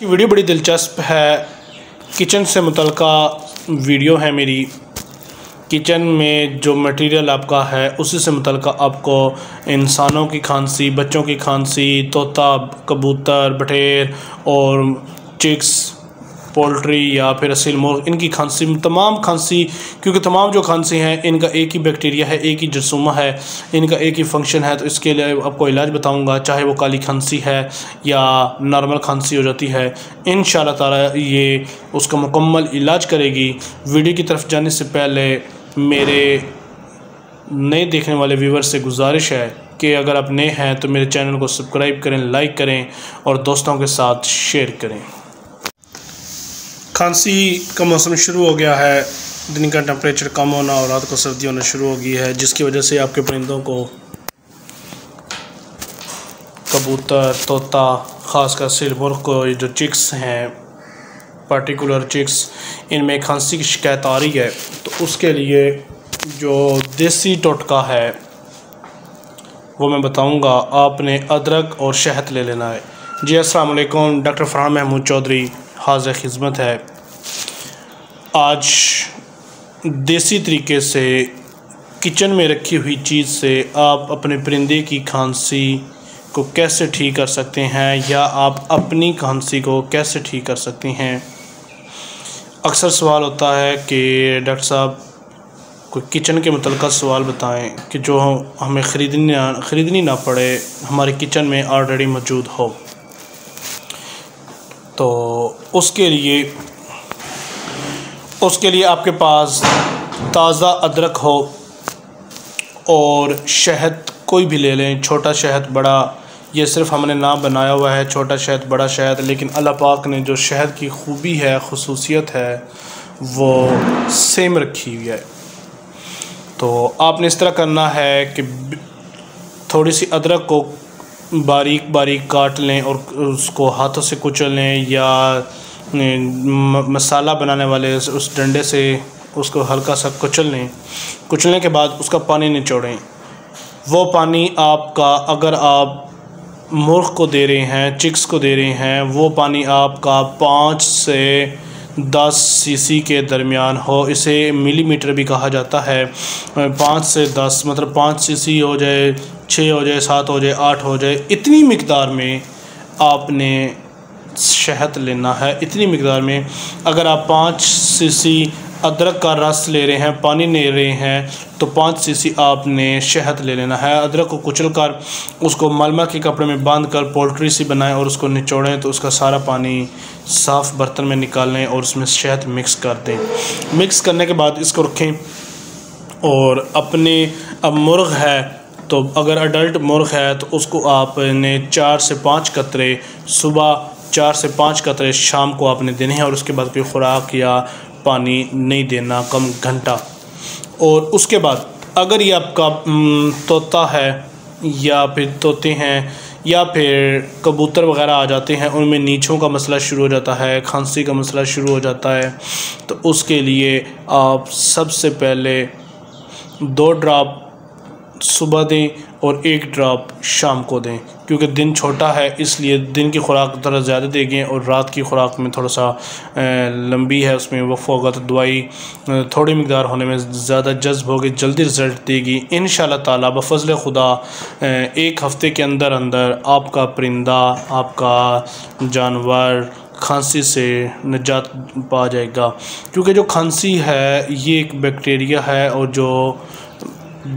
Video बड़ी दिलचस्प है। किचन से मुतल्लिका वीडियो है मेरी। किचन में जो मटेरियल आपका है उसी से मुतल्लिका आपको इंसानों की खांसी, बच्चों की खांसी, तोता, कबूतर, बटेर और चिक्स, पोल्ट्री या फिर असील मुर्ग, इनकी खांसी, तमाम खांसी, क्योंकि तमाम जो खांसी हैं इनका एक ही बैक्टीरिया है, एक ही जरसूमा है, इनका एक ही फंक्शन है। तो इसके लिए आपको इलाज बताऊंगा, चाहे वो काली खांसी है या नॉर्मल खांसी हो जाती है, इंशाअल्लाह ताला ये उसका मुकम्मल इलाज करेगी। वीडियो की तरफ जाने से पहले मेरे नए देखने वाले व्यूवर से गुजारिश है कि अगर आप नए हैं तो मेरे चैनल को सब्सक्राइब करें, लाइक करें और दोस्तों के साथ शेयर करें। खांसी का मौसम शुरू हो गया है, दिन का टेम्परेचर कम होना और रात को सर्दी होना शुरू हो गई है, जिसकी वजह से आपके परिंदों को, कबूतर, तोता, ख़ासकर असील मुर्ग को, जो चिक्स हैं, पार्टिकुलर चिक्स, इनमें खांसी की शिकायत आ रही है। तो उसके लिए जो देसी टोटका है वो मैं बताऊंगा। आपने अदरक और शहद ले लेना है। जी अस्सलाम वालेकुम, डॉक्टर फरहान महमूद चौधरी हाज़िर खिदमत है। आज देसी तरीके से किचन में रखी हुई चीज़ से आप अपने परिंदे की खांसी को कैसे ठीक कर सकते हैं या आप अपनी खांसी को कैसे ठीक कर सकते हैं। अक्सर सवाल होता है कि डॉक्टर साहब कोई किचन के मुतल्लिक़ सवाल बताएं कि जो हमें ख़रीदनी ना पड़े, हमारे किचन में ऑलरेडी मौजूद हो। तो उसके लिए आपके पास ताज़ा अदरक हो और शहद कोई भी ले लें, छोटा शहद, बड़ा, ये सिर्फ हमने नाम बनाया हुआ है छोटा शहद, बड़ा शहद, लेकिन अल्लाह पाक ने जो शहद की खूबी है, ख़ुसूसियत है, वो सेम रखी हुई है। तो आपने इस तरह करना है कि थोड़ी सी अदरक को बारीक बारीक काट लें और उसको हाथों से कुचल लें या मसाला बनाने वाले उस डंडे से उसको हल्का सा कुचल लें। कुचलने के बाद उसका पानी निचोड़ें। वो पानी आपका, अगर आप मुर्ग को दे रहे हैं, चिक्स को दे रहे हैं, वो पानी आपका 5 से 10 सीसी के दरमियान हो। इसे मिलीमीटर भी कहा जाता है। 5 से 10 मतलब 5 सीसी हो जाए, 6 हो जाए, 7 हो जाए, 8 हो जाए, इतनी मिकदार में आपने शहद लेना है। इतनी मिकदार में अगर आप 5 सीसी अदरक का रस ले रहे हैं, पानी ले रहे हैं, तो 5 सीसी आपने शहद ले लेना है। अदरक को कुचल कर उसको मलमल के कपड़े में बांध कर पोल्ट्री सी बनाएं और उसको निचोड़ें, तो उसका सारा पानी साफ़ बर्तन में निकाल लें और उसमें शहद मिक्स कर दें। मिक्स करने के बाद इसको रखें और अपने, अब मुर्ग है तो अगर अडल्ट मुर्ग है तो उसको आपने 4 से 5 कतरे सुबह, 4 से 5 कतरे शाम को आपने देने हैं और उसके बाद कोई खुराक या पानी नहीं देना कम घंटा। और उसके बाद अगर ये आपका तोता है या फिर तोते हैं या फिर कबूतर वग़ैरह आ जाते हैं, उनमें नीछों का मसला शुरू हो जाता है, खांसी का मसला शुरू हो जाता है, तो उसके लिए आप सबसे पहले 2 ड्रॉप सुबह दें और 1 ड्रॉप शाम को दें, क्योंकि दिन छोटा है इसलिए दिन की खुराक थोड़ा ज़्यादा देंगे और रात की खुराक में थोड़ा सा लंबी है, उसमें वक़्त होगा, तो दवाई थोड़ी मिकदार होने में ज़्यादा जज्ब होगी, जल्दी रिज़ल्ट देगी इंशाअल्लाह ताला। बफ़ज़ल खुदा 1 हफ़्ते के अंदर अंदर आपका परिंदा, आपका जानवर खांसी से निजात पा जाएगा। क्योंकि जो खांसी है ये एक बैक्टीरिया है और जो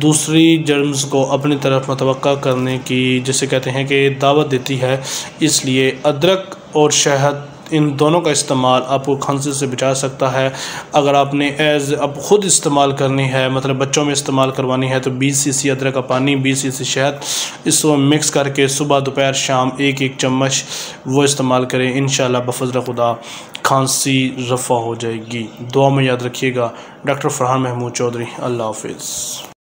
दूसरी जर्म्स को अपनी तरफ मतवक्का करने की, जिसे कहते हैं कि दावत देती है। इसलिए अदरक और शहद, इन दोनों का इस्तेमाल आपको खांसी से बचा सकता है। अगर आपने अब ख़ुद इस्तेमाल करनी है, मतलब बच्चों में इस्तेमाल करवानी है, तो 20 सीसी अदरक का पानी, 20 सीसी शहद, इसको मिक्स करके सुबह, दोपहर, शाम 1-1 चम्मच वो इस्तेमाल करें। इंशाअल्लाह बफ़ज़ल खुदा खांसी रफ़ा हो जाएगी। दुआ में याद रखिएगा। डॉक्टर फरहान महमूद चौधरी। अल्लाह हाफ़िज़।